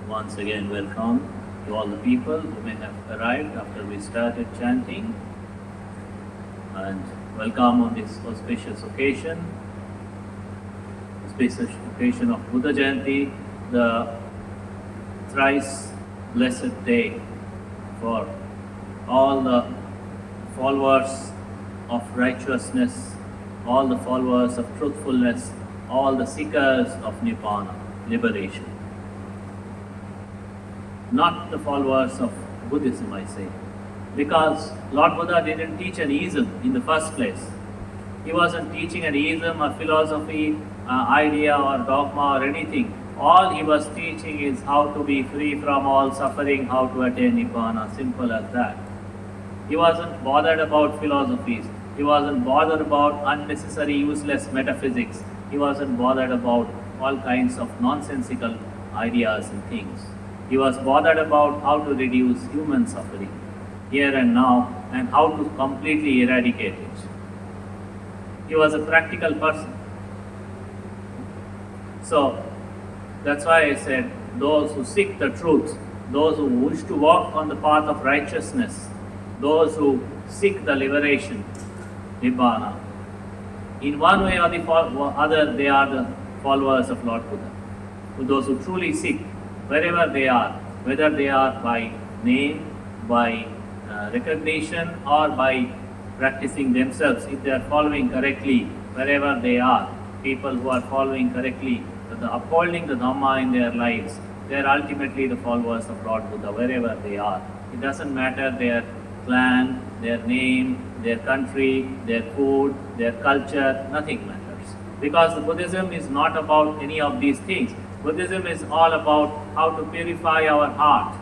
Once again, welcome to all the people who may have arrived after we started chanting, and welcome on this auspicious occasion of Buddha Jayanti, the thrice blessed day for all the followers of righteousness, all the followers of truthfulness, all the seekers of Nibbana, liberation. Not the followers of Buddhism, I say. Because Lord Buddha didn't teach an ism in the first place. He wasn't teaching an ism or philosophy, idea or dogma or anything. All he was teaching is how to be free from all suffering, how to attain Nibbana, simple as that. He wasn't bothered about philosophies. He wasn't bothered about unnecessary, useless metaphysics. He wasn't bothered about all kinds of nonsensical ideas and things. He was bothered about how to reduce human suffering here and now and how to completely eradicate it. He was a practical person. So that's why I said those who seek the truth, those who wish to walk on the path of righteousness, those who seek the liberation, Nibbana, in one way or the other, they are the followers of Lord Buddha. Those who truly seek, wherever they are, whether they are by name, by recognition, or by practicing themselves, if they are following correctly, wherever they are, people who are following correctly, upholding the Dhamma in their lives, they are ultimately the followers of Lord Buddha, wherever they are. It doesn't matter their clan, their name, their country, their food, their culture, nothing matters. Because the Buddhism is not about any of these things. Buddhism is all about how to purify our heart.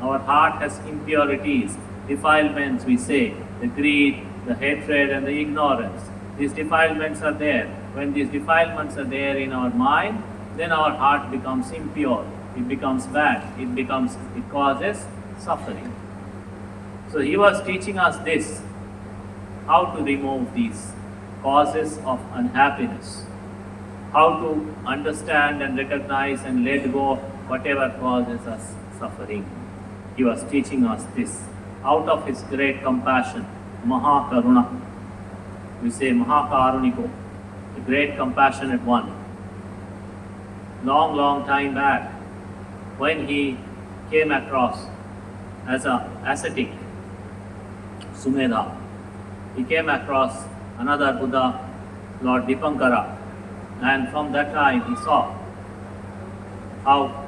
Our heart has impurities, defilements, we say, the greed, the hatred, and the ignorance. These defilements are there. When these defilements are there in our mind, then our heart becomes impure. It becomes bad. It causes suffering. So he was teaching us this, how to remove these causes of unhappiness, how to understand and recognize and let go whatever causes us suffering. He was teaching us this out of his great compassion, Mahakaruna. We say Mahakaruniko, the great compassionate one. Long time back, when he came across as an ascetic, Sumedha, he came across another Buddha, Lord Dipankara, and from that time he saw how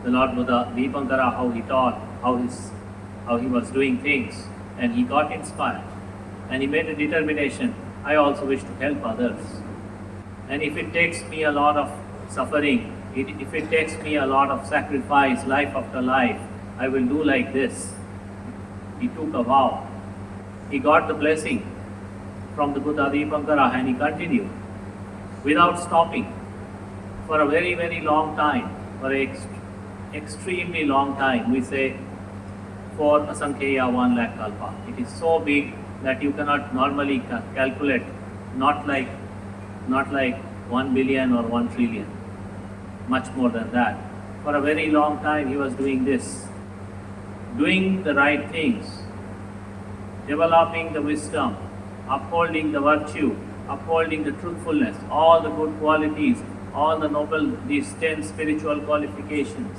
the Lord Buddha, Dipankara, how he taught, how he was doing things, and he got inspired. And he made a determination, I also wish to help others. And if it takes me a lot of suffering, if it takes me a lot of sacrifice, life after life, I will do like this. He took a vow. He got the blessing from the Buddha Dipankara, and he continued without stopping for a very long time, for an extremely long time. We say for Asankheya 1 lakh kalpa. It is so big that you cannot normally calculate, not like 1 billion or 1 trillion, much more than that. For a very long time he was doing this, doing the right things, developing the wisdom, upholding the virtue, upholding the truthfulness, all the good qualities, all the noble, these 10 spiritual qualifications,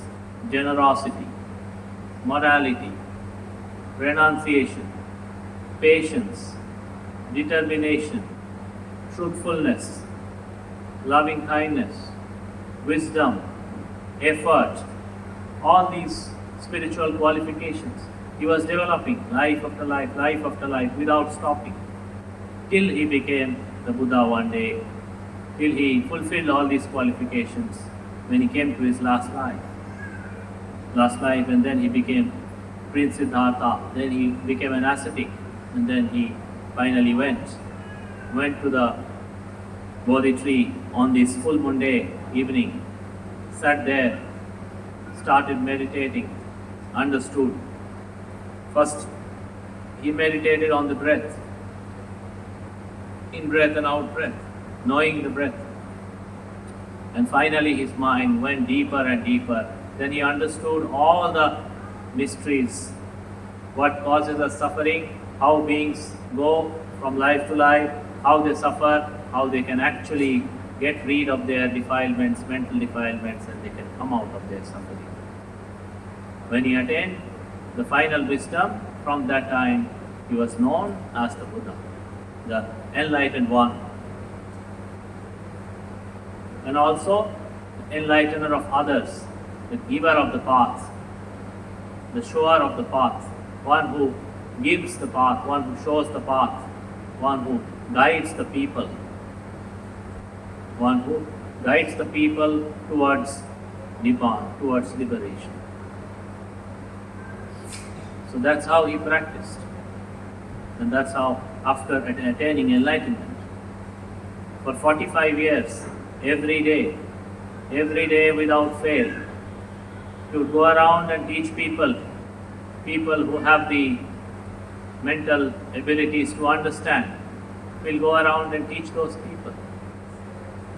generosity, morality, renunciation, patience, determination, truthfulness, loving kindness, wisdom, effort, all these spiritual qualifications. He was developing life after life without stopping, till he became the Buddha one day, till he fulfilled all these qualifications when he came to his last life, and then he became Prince Siddhartha, then he became an ascetic, and then he finally went to the Bodhi tree on this full moon day evening, sat there, started meditating, understood. First, he meditated on the breath, in breath and out breath, knowing the breath. And finally his mind went deeper and deeper Then he understood all the mysteries, what causes us suffering, how beings go from life to life, how they suffer, how they can actually get rid of their defilements, mental defilements, and they can come out of their suffering. When he attained the final wisdom, from that time he was known as the Buddha, the enlightened one, and also the enlightener of others, the giver of the path, the shower of the path, one who gives the path, one who shows the path, one who guides the people, one who guides the people towards Nibbana, towards liberation. So that's how he practiced. And that's how, after attaining enlightenment, for 45 years, every day without fail, he would go around and teach people who have the mental abilities to understand. He'll go around and teach those people,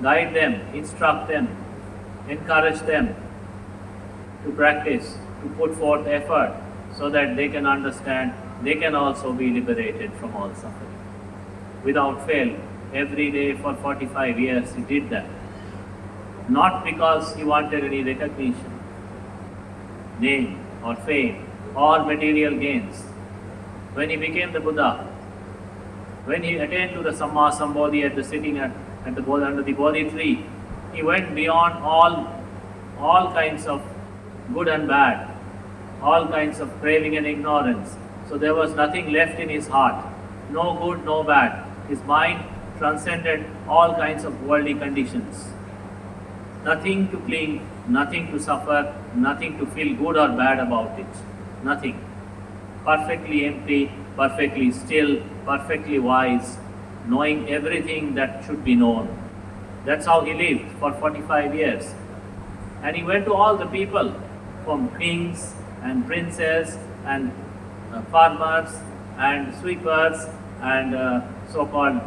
guide them, instruct them, encourage them to practice, to put forth effort, so that they can understand, they can also be liberated from all suffering. Without fail, every day for 45 years he did that. Not because he wanted any recognition, name or fame or material gains. When he became the Buddha, when he attained to the Samma Sambodhi at the sitting under the Bodhi tree, he went beyond all kinds of good and bad, all kinds of craving and ignorance. So there was nothing left in his heart, no good, no bad. His mind transcended all kinds of worldly conditions. Nothing to cling, nothing to suffer, nothing to feel good or bad about it. Nothing. Perfectly empty, perfectly still, perfectly wise, knowing everything that should be known. That's how he lived for 45 years. And he went to all the people, from kings and princes and farmers and sweepers and so-called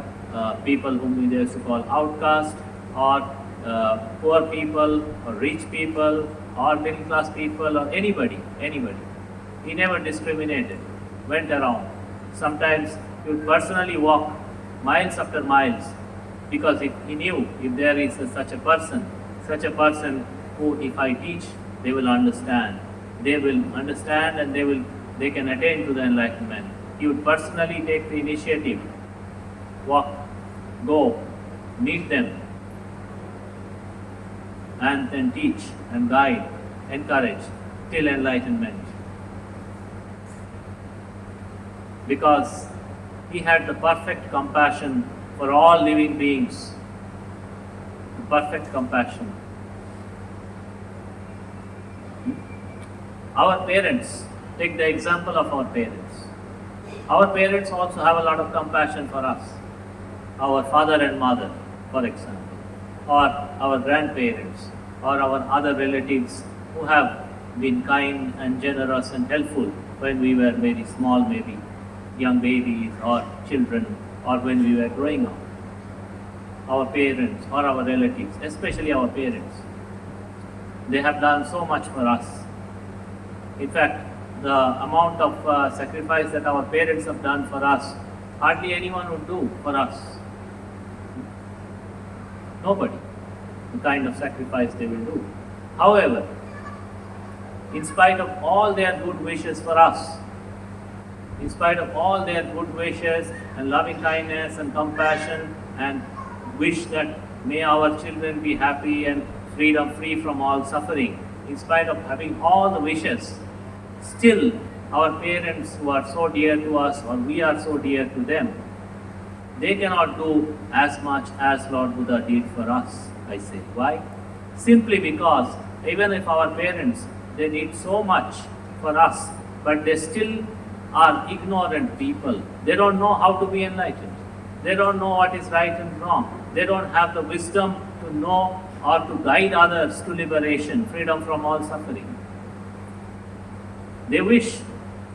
people whom we used to call outcast, or poor people or rich people or middle class people or anybody. He never discriminated, went around. Sometimes he would personally walk miles after miles, because he knew if there is such a person who, if I teach, they will understand. They will understand and they can attain to the enlightenment. He would personally take the initiative, walk, go, meet them, and then teach and guide, encourage till enlightenment. Because he had the perfect compassion for all living beings. The perfect compassion. Our parents, take the example of our parents. Our parents also have a lot of compassion for us. Our father and mother, for example, or our grandparents, or our other relatives who have been kind and generous and helpful when we were very small, maybe young babies or children, or when we were growing up. Our parents or our relatives, especially our parents, they have done so much for us. In fact, the amount of sacrifice that our parents have done for us, hardly anyone would do for us. Nobody. The kind of sacrifice they will do. However, in spite of all their good wishes for us, in spite of all their good wishes and loving kindness and compassion and wish that may our children be happy and free from all suffering, in spite of having all the wishes, still our parents who are so dear to us, or we are so dear to them, they cannot do as much as Lord Buddha did for us, I say. Why? Simply because even if our parents, they did so much for us, but they still are ignorant people. They don't know how to be enlightened. They don't know what is right and wrong. They don't have the wisdom to know or to guide others to liberation, freedom from all suffering. They wish,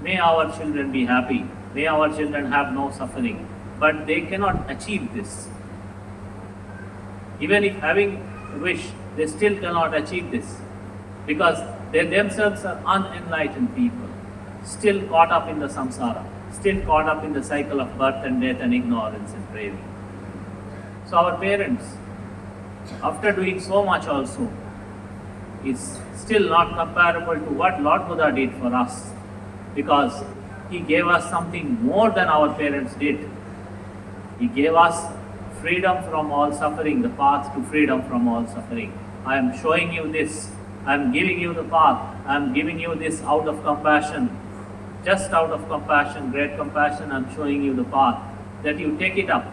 may our children be happy, may our children have no suffering, but they cannot achieve this. Even if having a wish, they still cannot achieve this, because They themselves are unenlightened people, still caught up in the samsara, still caught up in the cycle of birth and death and ignorance and craving. So our parents, after doing so much also, is still not comparable to what Lord Buddha did for us, because he gave us something more than our parents did. He gave us freedom from all suffering, the path to freedom from all suffering. I am showing you this. I am giving you the path. I am giving you this out of compassion. Just out of compassion, great compassion, I am showing you the path. That you take it up.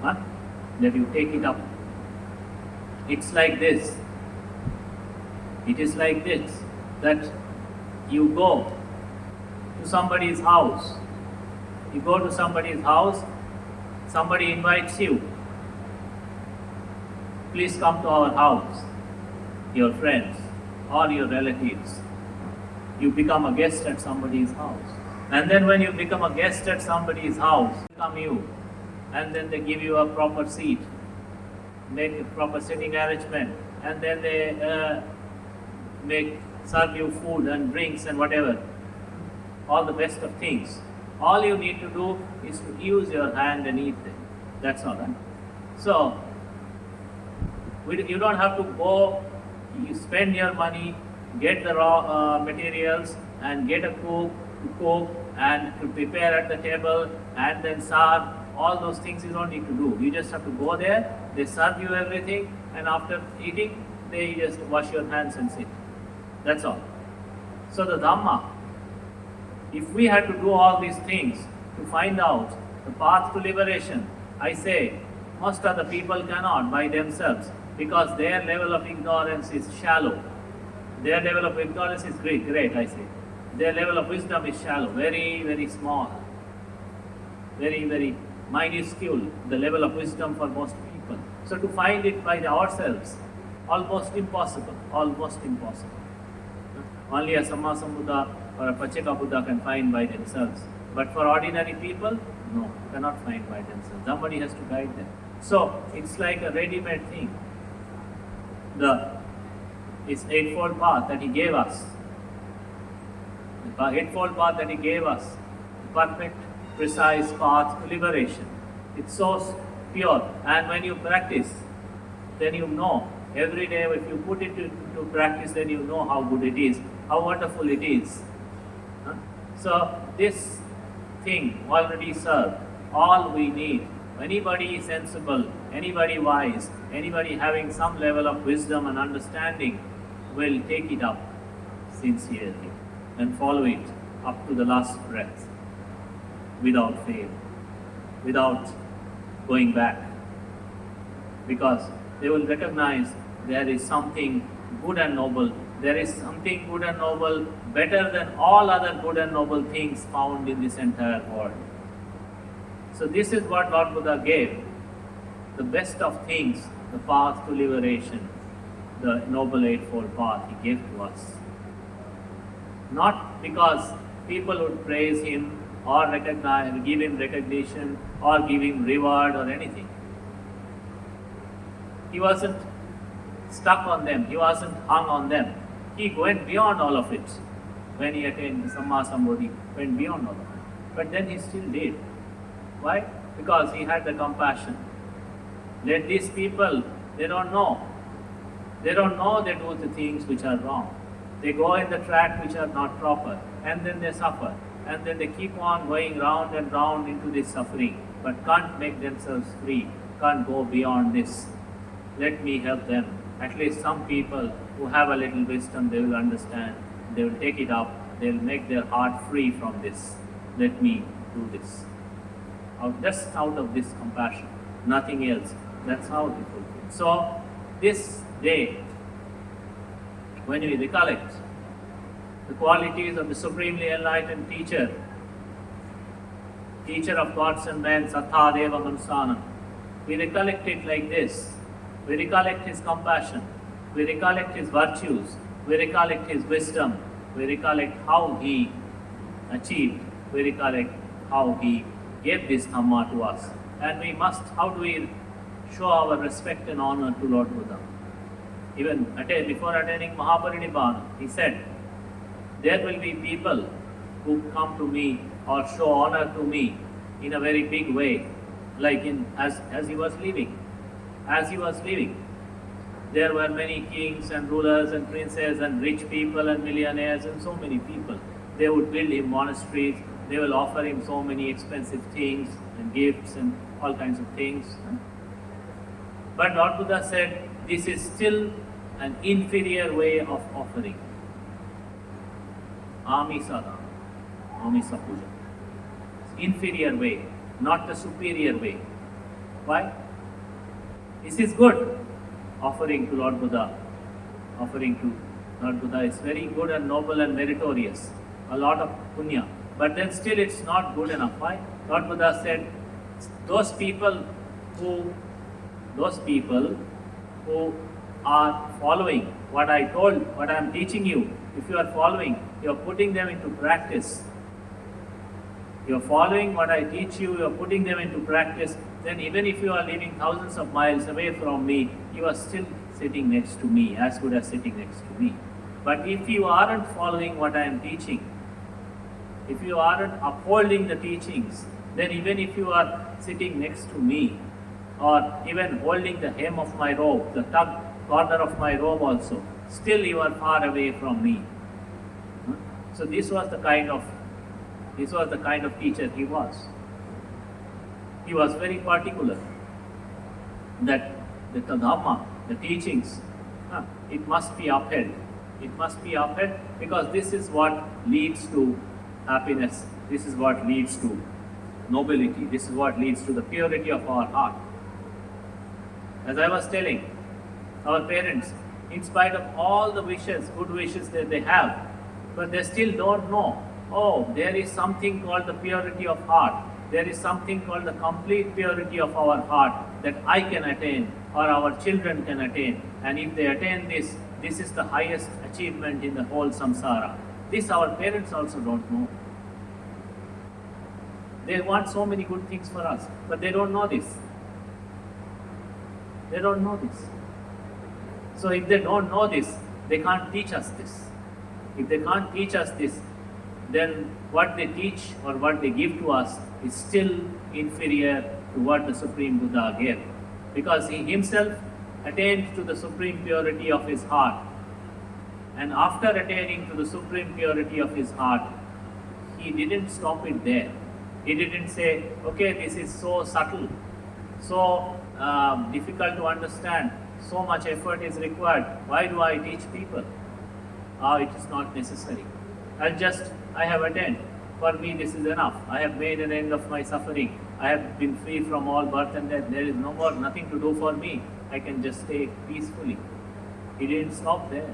Huh? That you take it up. It's like this. It is like this. That you go to somebody's house. You go to somebody's house. Somebody invites you. Please come to our house. Your friends or your relatives. You become a guest at somebody's house. And then when you become a guest at somebody's house, come you. And then they give you a proper seat. Make a proper sitting arrangement. And then they serve you food and drinks and whatever. All the best of things. All you need to do is to use your hand and eat them. That's all, right? So, you don't have to go, you spend your money, get the raw materials and get a cook to cook and to prepare at the table and then serve. All those things you don't need to do. You just have to go there, they serve you everything, and after eating, they just wash your hands and sit. That's all. So the Dhamma, if we had to do all these things to find out the path to liberation, I say most of the people cannot by themselves, because their level of ignorance is shallow. Their level of ignorance is great, I say. Their level of wisdom is shallow, very, very small, very, very minuscule, the level of wisdom for most people. So to find it by ourselves, almost impossible, almost impossible. Only a Sammasambuddha or a Pacheka Buddha can find by themselves. But for ordinary people, no, cannot find by themselves. Somebody has to guide them. So it's like a ready-made thing. It's Eightfold Path that he gave us. The Eightfold Path that he gave us, the perfect, precise path to liberation. It's so pure. And when you practice, then you know. Every day if you put it into practice, then you know how good it is, how wonderful it is. So this thing already served. All we need, anybody sensible, anybody wise, anybody having some level of wisdom and understanding will take it up sincerely and follow it up to the last breath without fail, without going back. Because they will recognize there is something good and noble. There is something good and noble better than all other good and noble things found in this entire world. So this is what Lord Buddha gave. The best of things, the path to liberation, the Noble Eightfold Path he gave to us. Not because people would praise him or recognize, give him recognition or give him reward or anything. He wasn't stuck on them. He wasn't hung on them. He went beyond all of it. When he attained the Sammasambuddhi, went beyond all of it. But then he still did. Why? Because he had the compassion. Let these people, they don't know. They don't know they do the things which are wrong. They go in the track which are not proper. And then they suffer. And then they keep on going round and round into this suffering. But can't make themselves free. Can't go beyond this. Let me help them. At least some people who have a little wisdom, they will understand. They will take it up. They will make their heart free from this. Let me do this. Just out of this compassion. Nothing else. That's how we fulfill. So, this day, when we recollect the qualities of the supremely enlightened teacher, teacher of gods and men, Sattha Deva Manusanam, we recollect it like this. We recollect his compassion, we recollect his virtues, we recollect his wisdom, we recollect how he achieved, we recollect how he gave this Dhamma to us. And we must, how do we show our respect and honor to Lord Buddha? even before attaining Mahaparinibbana, he said, there will be people who come to me or show honor to me in a very big way, like as he was living. As he was living, there were many kings and rulers and princes and rich people and millionaires and so many people. They would build him monasteries, they will offer him so many expensive things and gifts and all kinds of things. But Lord Buddha said, this is still an inferior way of offering. Amisada, Amisa Puja. Inferior way, not the superior way. Why? This is good. Offering to Lord Buddha. Offering to Lord Buddha is very good and noble and meritorious. A lot of punya. But then still it's not good enough. Why? Lord Buddha said, those people who are following what I told, what I am teaching you, if you are following, you are putting them into practice. You are following what I teach you, you are putting them into practice, then even if you are living thousands of miles away from me, you are still sitting next to me, as good as sitting next to me. But if you aren't following what I am teaching, if you aren't upholding the teachings, then even if you are sitting next to me, or even holding the hem of my robe, the corner of my robe also, still you are far away from me. So this was the kind of teacher he was. He was very particular that the Dhamma, the teachings, it must be upheld. It must be upheld because this is what leads to happiness. This is what leads to nobility. This is what leads to the purity of our heart. As I was telling, our parents, in spite of all the wishes, good wishes that they have, but they still don't know, oh, there is something called the purity of heart. There is something called the complete purity of our heart that I can attain or our children can attain. And if they attain this, this is the highest achievement in the whole samsara. This our parents also don't know. They want so many good things for us, but they don't know this. They don't know this. So if they don't know this, they can't teach us this. If they can't teach us this, then what they teach or what they give to us is still inferior to what the Supreme Buddha gave. Because he himself attained to the supreme purity of his heart. And after attaining to the supreme purity of his heart, he didn't stop it there. He didn't say, okay, this is so subtle, so difficult to understand, so much effort is required. Why do I teach people? It is not necessary. I have attained. For me, this is enough. I have made an end of my suffering. I have been free from all birth and death. There is nothing to do for me. I can just stay peacefully. He didn't stop there.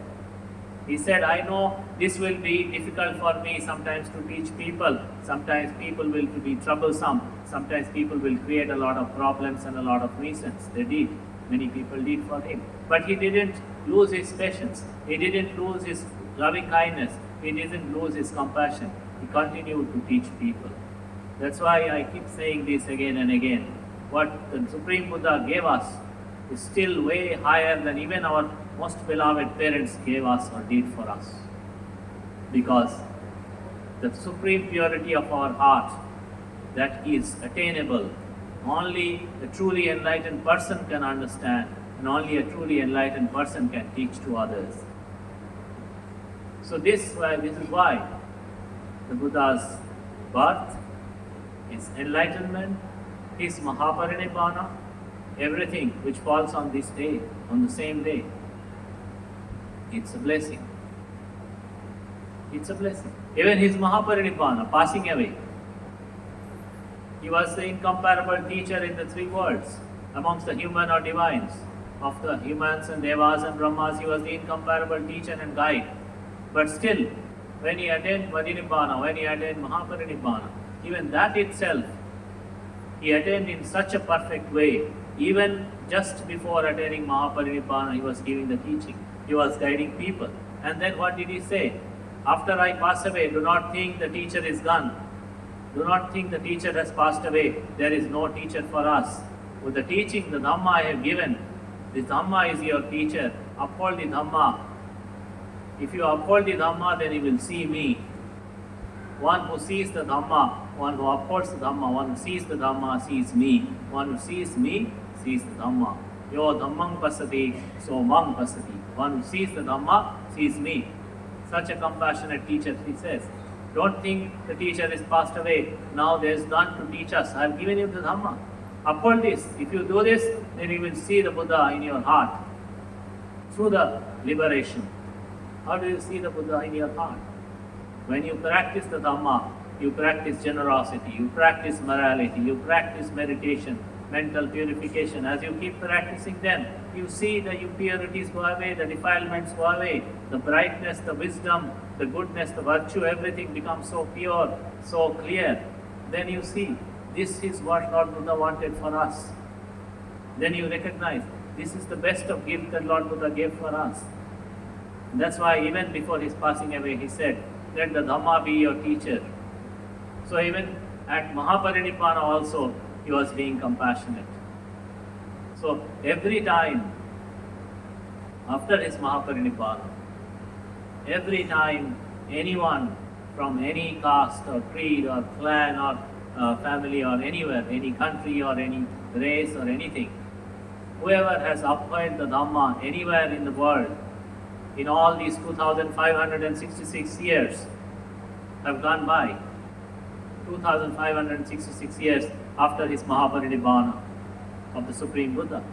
He said, I know this will be difficult for me sometimes to teach people. Sometimes people will be troublesome. Sometimes people will create a lot of problems and a lot of nuisance. They did. Many people did for him. But he didn't lose his patience. He didn't lose his loving kindness. He didn't lose his compassion. He continued to teach people. That's why I keep saying this again and again. What the Supreme Buddha gave us is still way higher than even our most beloved parents gave us or did for us. Because the supreme purity of our heart, that is attainable, only a truly enlightened person can understand, and only a truly enlightened person can teach to others. So this is why the Buddha's birth, his enlightenment, his Mahaparinibbana, everything which falls on this day, on the same day, it's a blessing. It's a blessing. Even his Mahaparinibbana, passing away, he was the incomparable teacher in the three worlds, amongst the human or divines. Of the humans and devas and brahmas, he was the incomparable teacher and guide. But still, when he attained Parinibbana, when he attained Mahaparinibbana, even that itself, he attained in such a perfect way. Even just before attaining Mahaparinibbana, he was giving the teaching. He was guiding people. And then what did he say? After I pass away, do not think the teacher is gone. Do not think the teacher has passed away. There is no teacher for us. With the teaching, the Dhamma I have given, this Dhamma is your teacher. uphold the Dhamma. If you uphold the Dhamma, then you will see me. One who sees the Dhamma, one who upholds the Dhamma, one who sees the Dhamma sees me. One who sees me sees the Dhamma. Yo Dhammang pasati, so mang pasati. One who sees the Dhamma sees me. Such a compassionate teacher, he says. Don't think the teacher is passed away. Now there is none to teach us. I have given you the Dhamma. Uphold this. If you do this, then you will see the Buddha in your heart through the liberation. How do you see the Buddha in your heart? When you practice the Dhamma, you practice generosity, you practice morality, you practice meditation, mental purification. As you keep practicing them, you see the impurities go away, the defilements go away, the brightness, the wisdom, the goodness, the virtue, everything becomes so pure, so clear. Then you see, this is what Lord Buddha wanted for us. Then you recognize, this is the best of gift that Lord Buddha gave for us. And that's why even before his passing away, he said, let the Dhamma be your teacher. So even at Mahaparinibbana also, he was being compassionate. So every time, after his Mahaparinibbana, every time anyone from any caste or creed or clan or family or anywhere, any country or any race or anything, whoever has upheld the Dhamma anywhere in the world, in all these 2566 years have gone by. 2566 years after his Mahaparinibbana of the Supreme Buddha.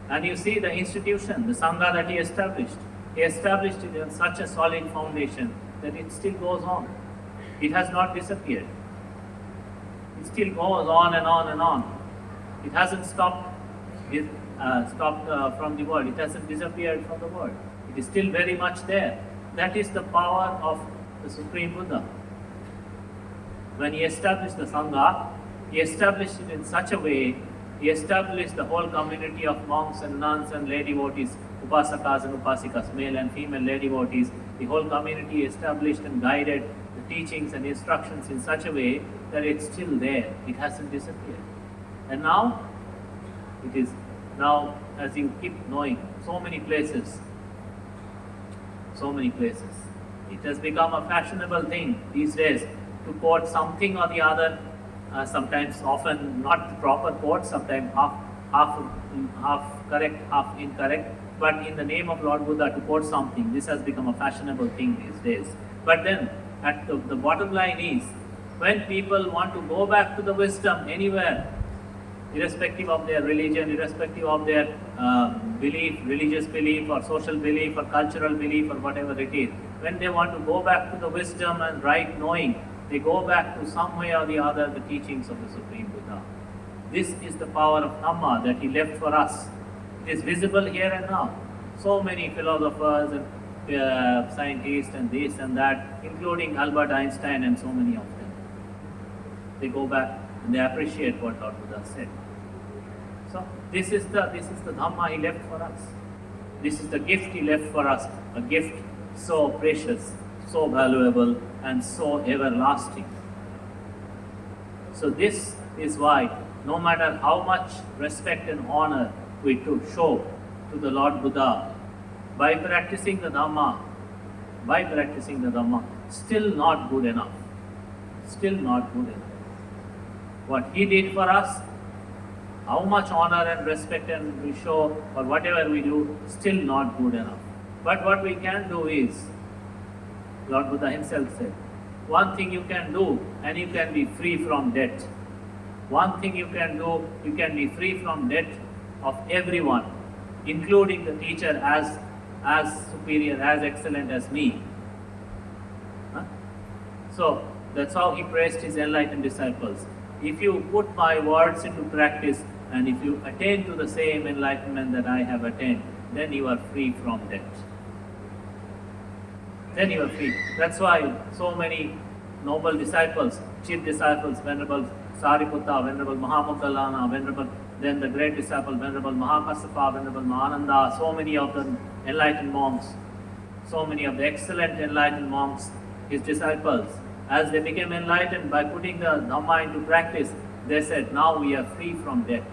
And you see the institution, the Sangha that he established it on such a solid foundation that it still goes on. It has not disappeared. It still goes on and on and on. It hasn't stopped from the world. It hasn't disappeared from the world. It is still very much there. That is the power of the Supreme Buddha. When he established the Sangha, he established it in such a way, he established the whole community of monks and nuns and lay devotees, upasakas and upasikas, male and female lay devotees. The whole community established and guided the teachings and instructions in such a way that it's still there. It hasn't disappeared. And now, it is now, as you keep knowing, so many places, it has become a fashionable thing these days to quote something or the other, sometimes often not the proper quote, sometimes half correct, half incorrect, but in the name of Lord Buddha to quote something. This has become a fashionable thing these days. But then, at the bottom line is, when people want to go back to the wisdom anywhere, irrespective of their religion, irrespective of their belief, religious belief or social belief or cultural belief or whatever it is, when they want to go back to the wisdom and right knowing, they go back to some way or the other the teachings of the Supreme Buddha. This is the power of Dhamma that he left for us. It is visible here and now. So many philosophers and scientists and this and that, including Albert Einstein and so many of them, they go back and they appreciate what Lord Buddha said. So this is the Dhamma he left for us. This is the gift he left for us, a gift so precious, so valuable and so everlasting. So this is why no matter how much respect and honor we to show to the Lord Buddha, by practicing the Dhamma, still not good enough. Still not good enough. What he did for us, how much honor and respect and we show or whatever we do, still not good enough. But what we can do is, Lord Buddha himself said, one thing you can do and you can be free from debt. One thing you can do, you can be free from debt of everyone, including the teacher as superior, as excellent as me. So that's how he praised his enlightened disciples. If you put my words into practice and if you attain to the same enlightenment that I have attained, then you are free from debt. Then you are free. That's why so many noble disciples, chief disciples, Venerable Sariputta, Venerable Mahamukallana, Venerable, then the great disciple, Venerable Mahakassapa, Venerable Mahananda, so many of the enlightened monks, so many of the excellent enlightened monks, his disciples, as they became enlightened by putting the Dhamma into practice, they said, now we are free from debt.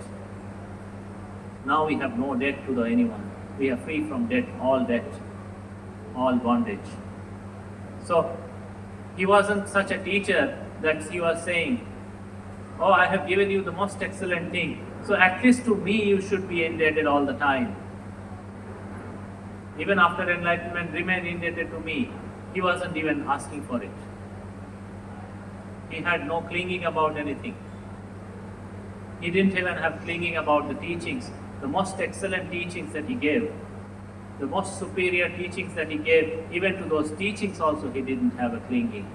Now we have no debt to anyone. we are free from debt, all bondage. So he wasn't such a teacher that he was saying, oh, I have given you the most excellent thing, so at least to me you should be indebted all the time. Even after enlightenment, remain indebted to me. He wasn't even asking for it. He had no clinging about anything. He didn't even have clinging about the teachings, the most excellent teachings that he gave, the most superior teachings that he gave. Even to those teachings also he didn't have a clinging.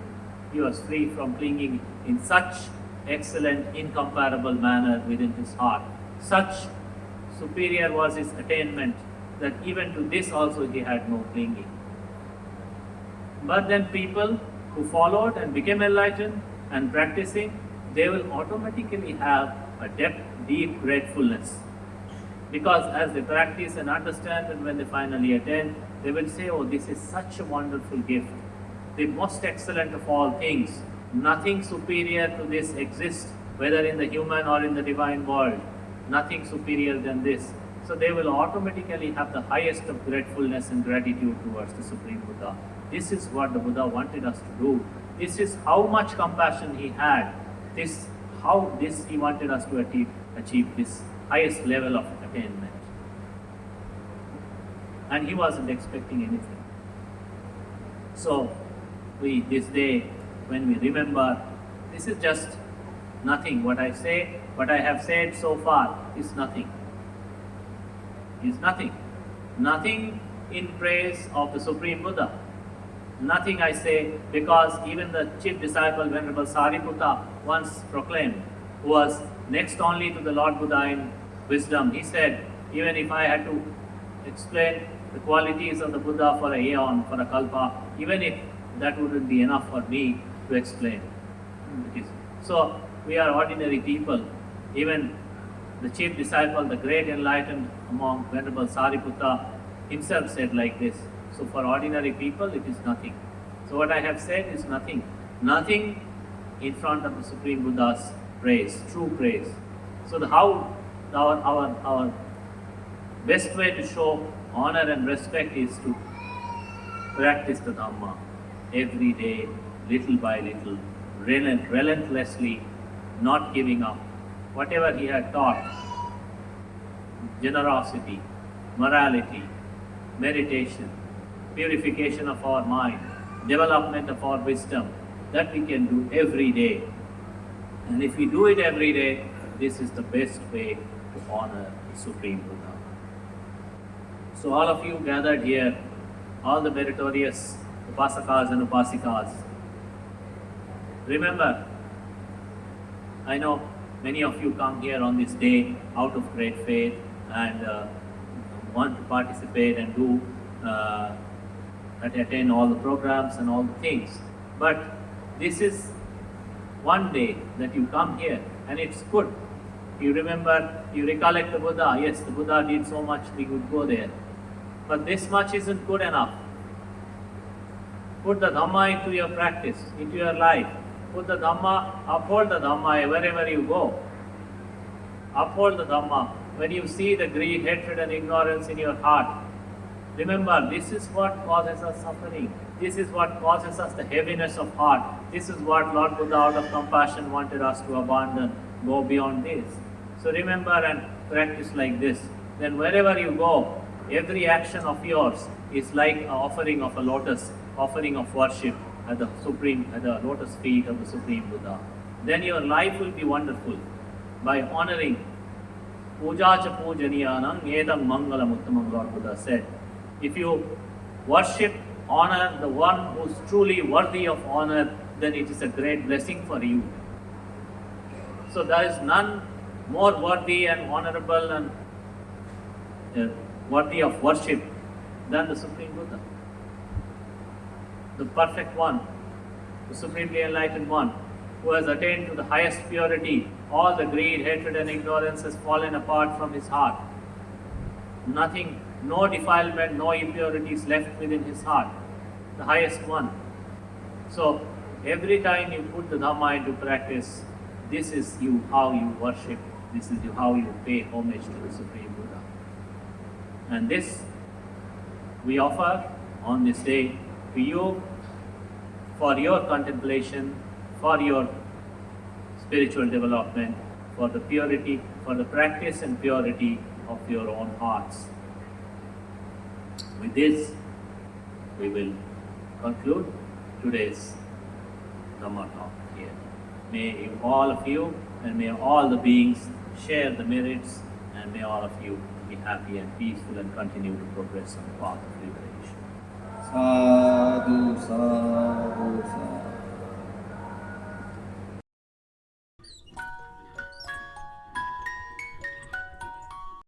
He was free from clinging in such excellent, incomparable manner within his heart. Such superior was his attainment that even to this also he had no clinging. But then people who followed and became enlightened and practicing, they will automatically have a deep gratefulness. Because as they practice and understand, and when they finally attain, they will say, oh, this is such a wonderful gift. The most excellent of all things. Nothing superior to this exists, whether in the human or in the divine world. Nothing superior than this. So they will automatically have the highest of gratefulness and gratitude towards the Supreme Buddha. This is what the Buddha wanted us to do. This is how much compassion he had. How he wanted us to achieve this highest level of attainment. And he wasn't expecting anything. So this day, when we remember, this is just nothing. What I have said so far is nothing. Is nothing. Nothing in praise of the Supreme Buddha. Nothing I say, because even the chief disciple Venerable Sariputta once proclaimed, who was next only to the Lord Buddha in wisdom, he said, even if I had to explain the qualities of the Buddha for a aeon, for a kalpa, even if that wouldn't be enough for me to explain. So we are ordinary people. Even the chief disciple, the great enlightened among Venerable Sariputta himself said like this. So for ordinary people, it is nothing. So what I have said is nothing. Nothing in front of the Supreme Buddha's praise, true praise. So how our best way to show honor and respect is to practice the Dhamma every day, little by little, relentlessly, not giving up. Whatever he had taught, generosity, morality, meditation, purification of our mind, development of our wisdom, that we can do every day. And if we do it every day, this is the best way to honor the Supreme Buddha. So all of you gathered here, all the meritorious Upasakas and Upasikas, remember, I know many of you come here on this day out of great faith and want to participate and do attend all the programs and all the things. But this is one day that you come here, and it's good. You remember, you recollect the Buddha. Yes, the Buddha did so much, we would go there. But this much isn't good enough. Put the Dhamma into your practice, into your life. Put the Dhamma, uphold the Dhamma wherever you go. Uphold the Dhamma. When you see the greed, hatred and ignorance in your heart, remember, this is what causes us suffering. This is what causes us the heaviness of heart. This is what Lord Buddha out of compassion wanted us to abandon, go beyond this. So remember and practice like this. Then wherever you go, every action of yours is like an offering of a lotus, offering of worship at the lotus feet of the Supreme Buddha. Then your life will be wonderful by honoring Puja cha pujaniyanam edam mangalam uttamam, Lord Buddha said. If you worship, honor the one who is truly worthy of honor, then it is a great blessing for you. So there is none more worthy and honorable and worthy of worship than the Supreme Buddha. The perfect one, the supremely enlightened one, who has attained to the highest purity. All the greed, hatred and ignorance has fallen apart from his heart. Nothing, no defilement, no impurities left within his heart. The highest one. So every time you put the Dhamma into practice, this is how you worship, this is how you pay homage to the Supreme Buddha. And this we offer on this day to you for your contemplation, for your spiritual development, for the purity, for the practice and purity of your own hearts. With this, we will conclude today's Dhamma talk here. May all of you and may all the beings share the merits, and may all of you be happy and peaceful and continue to progress on the path of liberation.